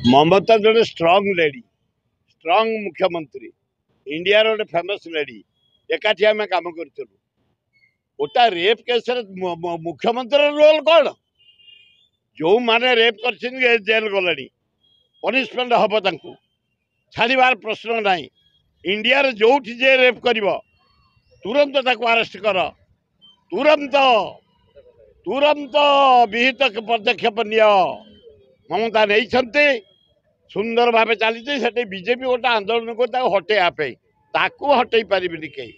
ममता जो स्ट्रंग लेडी स्ट्रंग मुख्यमंत्री इंडिया गोटे फेमस लेडी एकाठी आम कम करूँ गोटा रेप केस मुख्यमंत्री रोल कौन जो माने रेप कर जेल गले पनिशमेंट हम छाड़बार प्रश्न ना इंडिया जो जे रेप कर तुरंत अरेस्ट कर तुरंत तुरंत विहित पदक्षेप नि ममता नहीं सुंदर भाव चली से बीजेपी गोटे आंदोलन को हटेवाई हटे पारे कहीं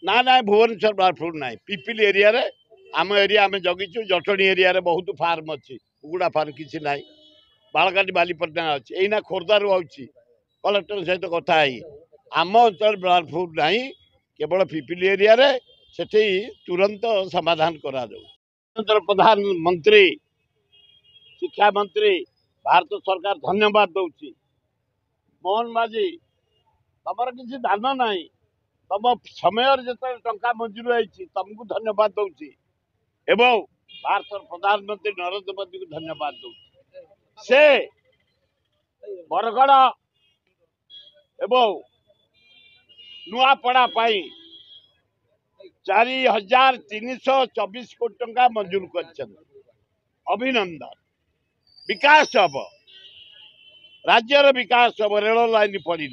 ना ना भुवनेश्वर बारफुल ना पिपिल एरिया रे आम एरिया आम जगिचु जटणी एरिया रे बहुत फार्म अच्छी कुकुड़ा फार्म किसी ना बालकाटी बालीपटना अच्छी यही खोर्धारू आउची कलेक्टर सहित कथा आम अंचल बारफुल ना केवल पिपिल एरिया रे सेठी तुरंत समाधान करा प्रधानमंत्री शिक्षा मंत्री भारत सरकार धन्यवाद दौची मोहन माझी तुम किसी दान ना तुम समय जो टंका मंजूर होती तुमको धन्यवाद दौची एवं भारत प्रधानमंत्री नरेंद्र मोदी को धन्यवाद दौची से बरगड़ एवं नुआपड़ा 4324 कोटी टंका मंजूर कर अभिनंदन विकास हम राज्यर विकास हम रेल लाइन पड़े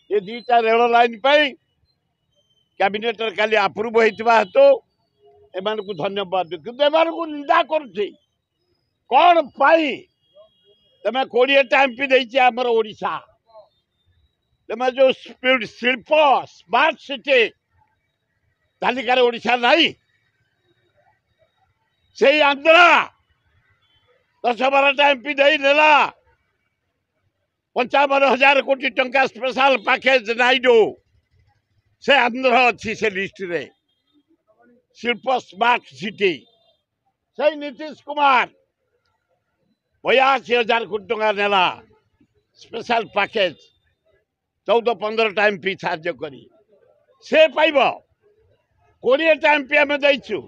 ये दुईटा रेल लाइन कैबिनेट काली अप्रूव होता हेतु एम को धन्यवाद कि एम को निंदा कौन पाई तमें 20 एमपी देती आमर ओडिशा तमें जो स्पीड शिल्प स्मार्ट सिटी तालिकार ओडिशा नहीं से आंध्रा 10-12 एमपी दे नेला 55,000 कोटी टंका स्पेशल पैकेज नाइडू से आंध्र अच्छी से लिस्ट रे शिल्प स्मार्ट सिटी से नीतीश कुमार 82,000 कोटी टंका नेला स्पेशल पैकेज 14-15 एमपी साहाଯ୍य करी से पाइब 20 एमपी आम देचु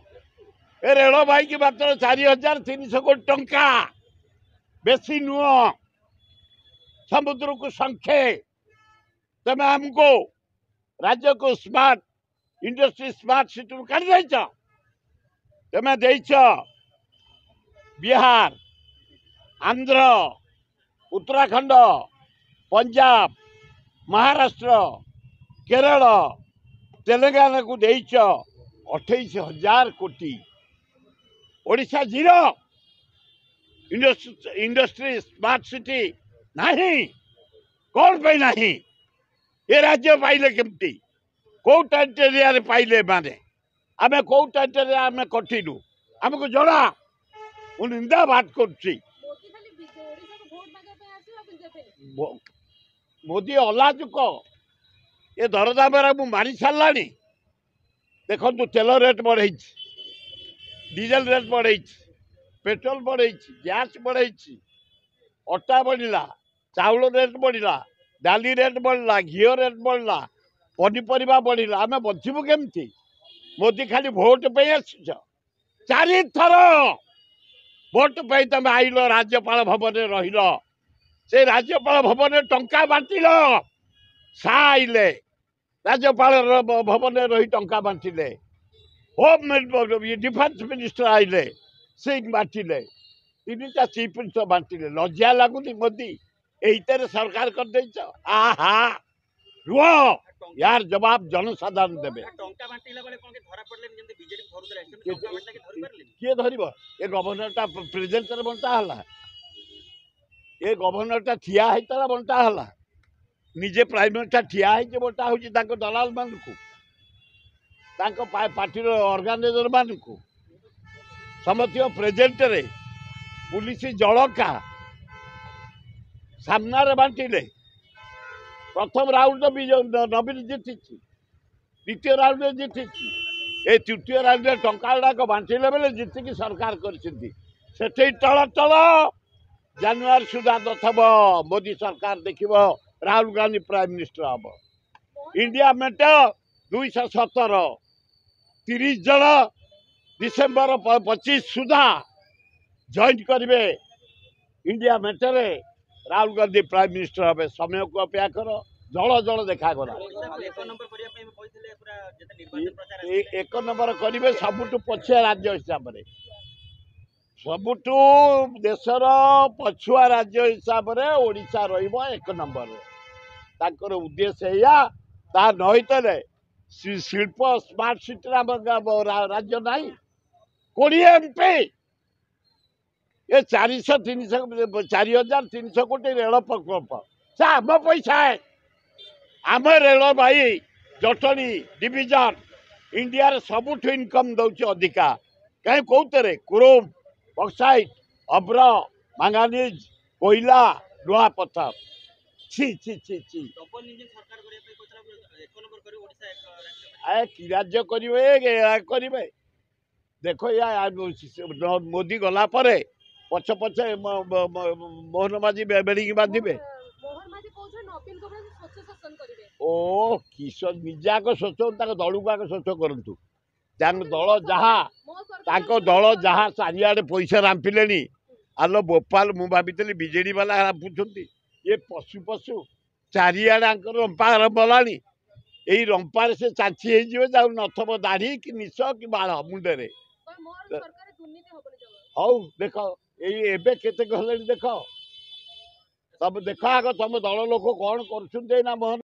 ए रेल भाई की मात्र 4,300 कोटी टंका बेसी नुह समुद्र को संख्ये तमें हमको राज्य को स्मार्ट इंडस्ट्री स्मार्ट सिटी काट देच तमें देच बिहार आंध्र उत्तराखंड पंजाब महाराष्ट्र केरल तेलंगाना को देच 28,000 कोटी Odisha zero industry smart city नहीं कौन पे नहीं ये राज्य पाइले केमती कौ टेरिटोरिया पाइले माने आम कौ टेरिटोरिया आम कटिलु आमको जड़ा निंदा बात कर मोदी अलाजुक ये दरदाम मु मारी सारा देखो तेल रेट बढ़े डीजेल रेट बढ़े पेट्रोल बढ़े गैस बढ़े अटा बढ़ला चाउल रेट बढ़ला डाली रेट बढ़ला घी रेट बढ़ला पनीपरिया बढ़ला आम बचबू केमती मोदी खाली भोट पे आस 4 थर भोट पे तुम आइल राज्यपाल भवन रहिल से राज्यपाल भवन टंका बांटिल सा आइले राज्यपाल भवन रही टंका बांटिले होम डिफेन्स मिनिस्टर आइले से बांटिले 3टा चीफ मिनिस्टर बांटिले लज्जा लगुनि मोदी यही सरकार कर आहा रुह यार जवाब जनसाधारण देवे किए धर ये गवर्नर प्रेजेंट बंटा है ये गवर्नर ठिया होता बंटा है निजे प्राइम मिनिस्टर ठिया है बंटा हो दलाल मान को पार्टी ऑर्गेनाइजर मान को समस्त प्रेजेंट रे पुलिस जड़का सामना बांटिले प्रथम राउंड नवीन जीति द्वितीय राउंड जीति ए तृतीय राउंड टंका गुड़ाक बांटिले बेले जीतिकी सरकार कर टल टल जानुआरी सुधा नथब मोदी सरकार देखिब राहुल गांधी प्राइम मिनिस्टर हम इंडिया मेट 217 30 जन डिसेम्बर 25 सुधा जॉइन करेंगे इंडिया मेटरे राहुल गांधी प्राइम मिनिस्टर हे समय को अपेक्षा कर जल जल देखा गला एक नंबर करेंगे सबुठ पछुआ राज्य हिसाब से सबुठू देशर पछुआ राज्य हिसाब से ओडिशा रहिबो एक नंबर ताकर उद्देश्य या ता नहितले शिल्प स्मार्ट सिटी राज्य नहीं 20 एमपी ये 4,300 कोटी रेल प्रकल्प से आम पैसा है आम रेल भाई जटणी डिविजन इंडिया रे सबुठ इनकम दौर अधिका कहीं कौते क्रोम बक्साइट अब्र मांगानीज कोयला लुहा पत्थर छी छी छी छी कि राज्य करेंगे देखो या मोदी गला परे पछ पछे मोहन माझी बेड़ी बांधे ओ किशोर निजाक स्वच्छ दल को आगे स्वच्छ करूँ दल जहाँ दल जहाँ चारिआडे पैसा रांपिले आलो भोपाल मु भाई बीजेडी वाला रांपुंट ये पशु पशु चारिआडे रंपा गलानी यही रंपार से चाची हो नथब दाढ़ी कि निश कि बाल मुंडे हौ देख ये केते देख तब देख आग तुम दल लोक कौन कर मोहन